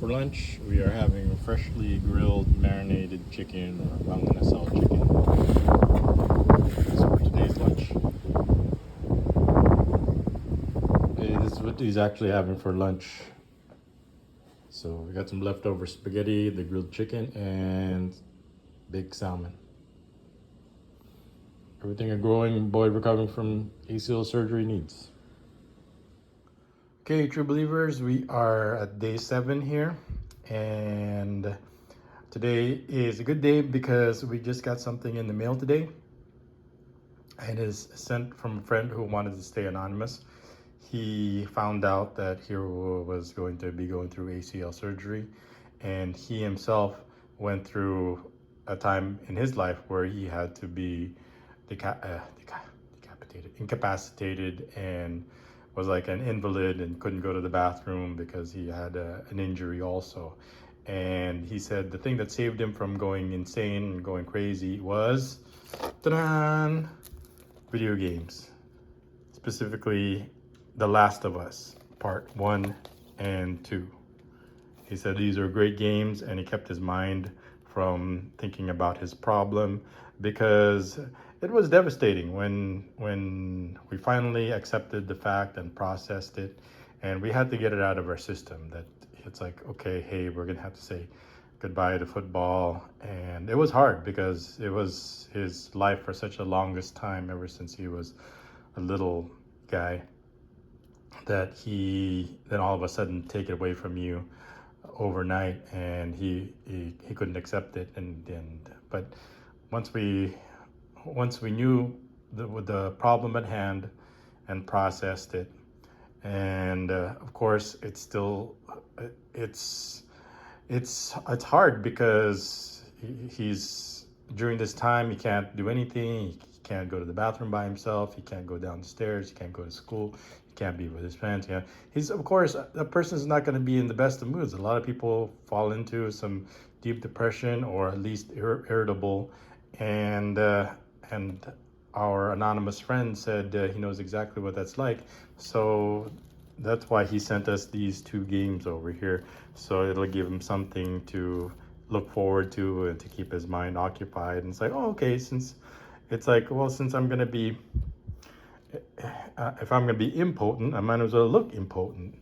For lunch, we are having freshly grilled marinated chicken or manganasal chicken. That's for today's lunch. Okay, this is what he's actually having for lunch. So we got some leftover spaghetti, the grilled chicken, and baked salmon. Everything a growing boy recovering from ACL surgery needs. Okay, true believers, we are at day 7 here, and today is a good day because we just got something in the mail today. It is sent from a friend who wanted to stay anonymous. He found out that Hero was going to be going through ACL surgery, and he himself went through a time in his life where he had to be incapacitated, and was like an invalid and couldn't go to the bathroom because he had an injury also. And he said the thing that saved him from going insane and going crazy was ta-da, video games, specifically The Last of Us Part 1 and 2. He said these are great games, and he kept his mind from thinking about his problem, because it was devastating when we finally accepted the fact and processed it, and we had to get it out of our system that it's like, okay, hey, we're gonna have to say goodbye to football. And it was hard because it was his life for such a longest time, ever since he was a little guy, that he then all of a sudden take it away from you overnight, and he couldn't accept it. And but once we knew the problem at hand and processed it, and of course it's still it's hard because he's during this time he can't do anything. He can't go to the bathroom by himself. He can't go down the stairs. He can't go to school. He can't be with his friends. Yeah, he's, of course, a person is not going to be in the best of moods. A lot of people fall into some deep depression, or at least irritable, and our anonymous friend said he knows exactly what that's like. So that's why he sent us these 2 games over here. So it'll give him something to look forward to and to keep his mind occupied. And it's like, oh, okay, since it's like, well, since I'm gonna be, if I'm gonna be impotent, I might as well look impotent.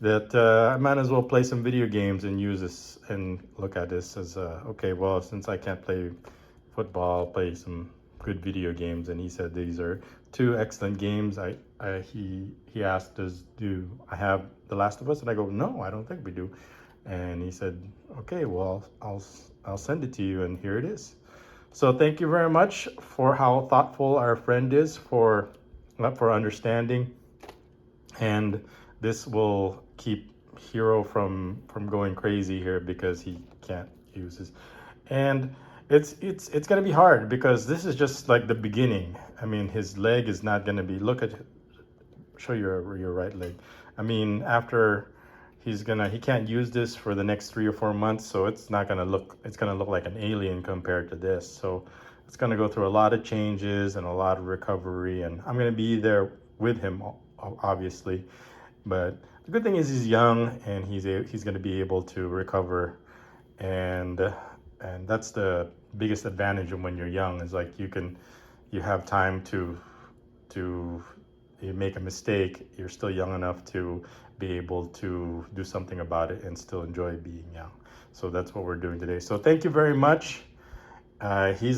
That I might as well play some video games and use this and look at this as okay, well, since I can't play football, I'll play some good video games. And he said these are 2 excellent games. He asked, do I have The Last of Us? And I go, no, I don't think we do. And he said, okay, well, I'll send it to you, and here it is. So thank you very much for how thoughtful our friend is for understanding, and this will keep Hero from going crazy here, because he can't use his. And it's gonna be hard, because this is just like the beginning. I mean, his leg is not gonna be. Look at, show your right leg. I mean, after he can't use this for the next 3 or 4 months, so it's gonna look like an alien compared to this. So it's gonna go through a lot of changes and a lot of recovery, and I'm gonna be there with him, obviously. But the good thing is he's young, and he's gonna be able to recover, and that's the biggest advantage of when you're young, is like you have time to you make a mistake, you're still young enough to be able to do something about it and still enjoy being young. So that's what we're doing today. So thank you very much. He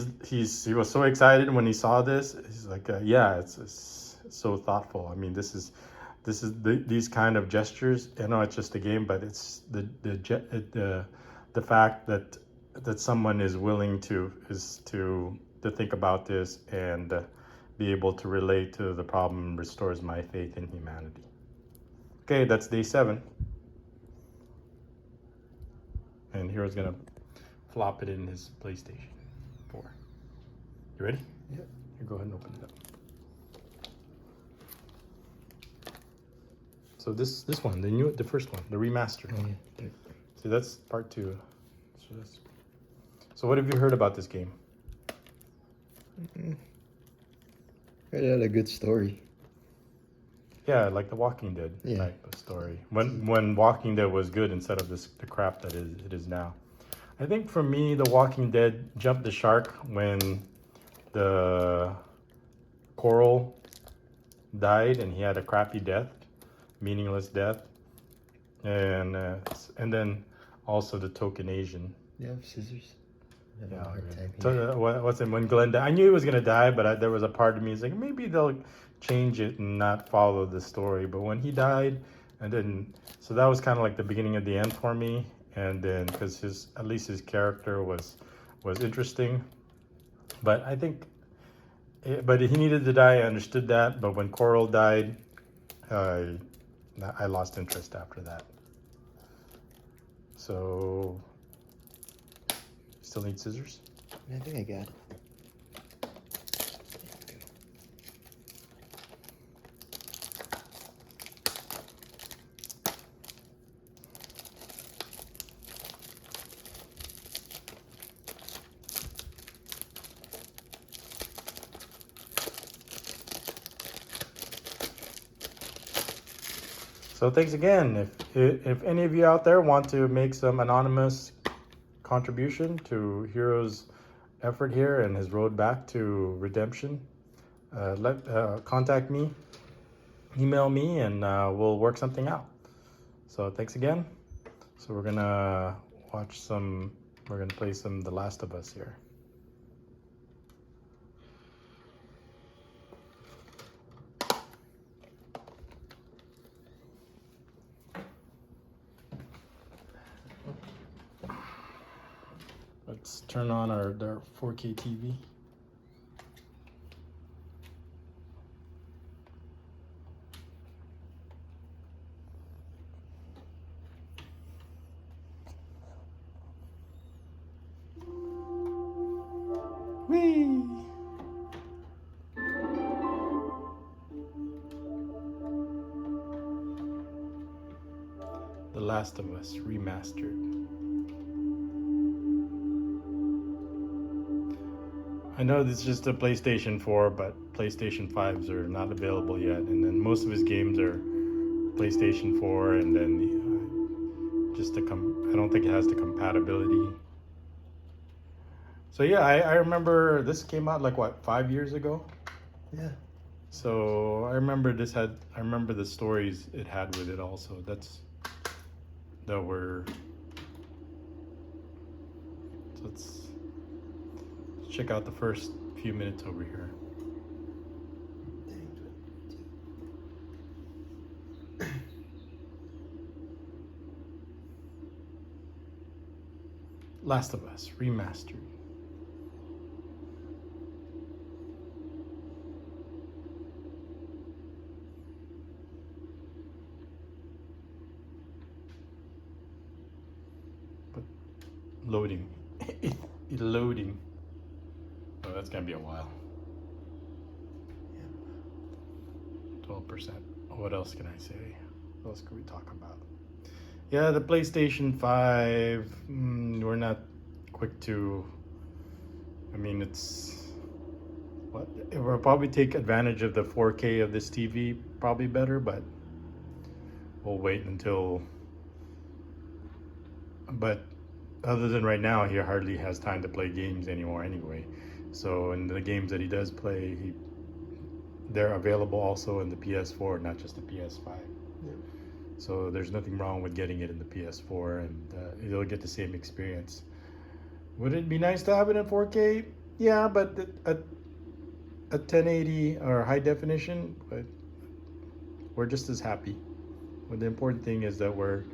was so excited when he saw this. He's like, yeah, it's so thoughtful. I mean, these kind of gestures. I know it's just a game, but it's the fact that someone is willing to think about this and be able to relate to the problem restores my faith in humanity. Okay, that's day 7. And Hero's gonna flop it in his PlayStation 4. You ready? Yeah. You go ahead and open it up. So this one, the first one, the remastered one. Yeah. See, that's part 2. So what have you heard about this game? It had a good story. Yeah, like The Walking Dead Yeah. type of story. When Walking Dead was good instead of the crap that it is now. I think for me, The Walking Dead jumped the shark when the Coral died and he had a crappy death, meaningless death, and then also the token Asian. You have scissors? I'm having Yeah, a hard time so, here. what's it when Glenn died? I knew he was gonna die, but there was a part of me is like maybe they'll change it and not follow the story. But when he died, and then so that was kind of like the beginning of the end for me. And then because his at least his character was interesting, but I think but he needed to die. I understood that. But when Coral died, I I lost interest after that. So still need scissors. I think I got it. So thanks again. If any of you out there want to make some anonymous contribution to Hero's effort here and his road back to redemption, contact me, email me, and we'll work something out. So thanks again. So we're gonna watch some. We're gonna play some The Last of Us here. Let's turn on our 4K TV. Whee! The Last of Us remastered. I know this is just a PlayStation 4, but PlayStation 5s are not available yet. And then most of his games are PlayStation 4, and then I don't think it has the compatibility. So yeah, I remember this came out like what, 5 years ago? Yeah. So I remember I remember the stories it had with it also. That were, so let's check out the first few minutes over here. Last of Us remastered. But loading. Loading. Oh, that's gonna be a while. 12%. What else can I say? What else can we talk about? Yeah, the PlayStation 5, we're not quick to, I mean, we'll probably take advantage of the 4K of this TV probably better, but we'll wait until, but other than right now, he hardly has time to play games anymore anyway. So, and the games that he does play, they're available also in the PS4, not just the PS5. Yeah. So there's nothing wrong with getting it in the PS4, and you'll get the same experience. Would it be nice to have it in 4K? Yeah, but at 1080 or high definition, but we're just as happy. But the important thing is that we're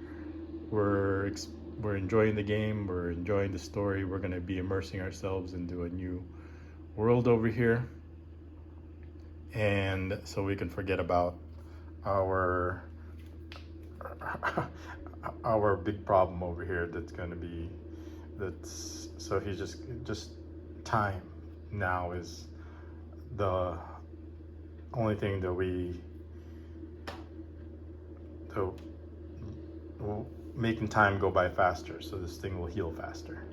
enjoying the game, we're enjoying the story, we're going to be immersing ourselves into a new world over here, and so we can forget about our our big problem over here so he's just time now is the only thing that making time go by faster, so this thing will heal faster.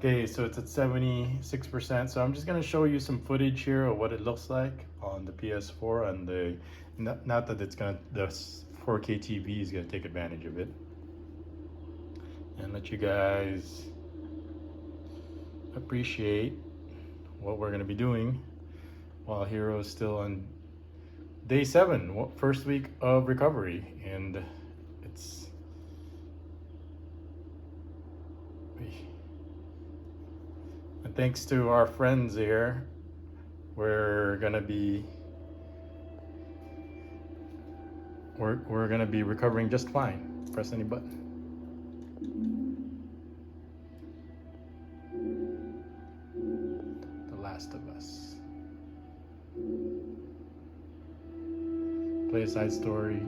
Okay, so it's at 76%. So I'm just gonna show you some footage here of what it looks like on the PS4 and the, not that it's gonna, the 4K TV is gonna take advantage of it. And let you guys appreciate what we're gonna be doing while Hero's still on day 7, first week of recovery. And it's, and thanks to our friends here, we're gonna be recovering just fine. Press any button. The Last of Us. Play a side story.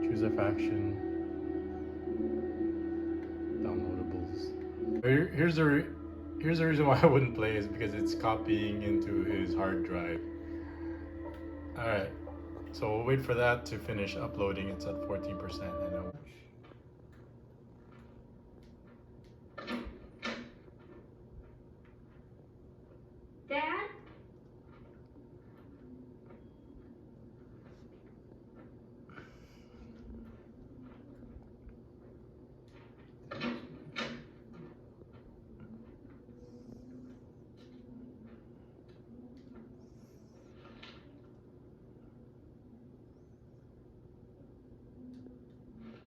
Choose a faction. Downloadables. Here's the reason why I wouldn't play is because it's copying into his hard drive. Alright, so we'll wait for that to finish uploading. It's at 14% and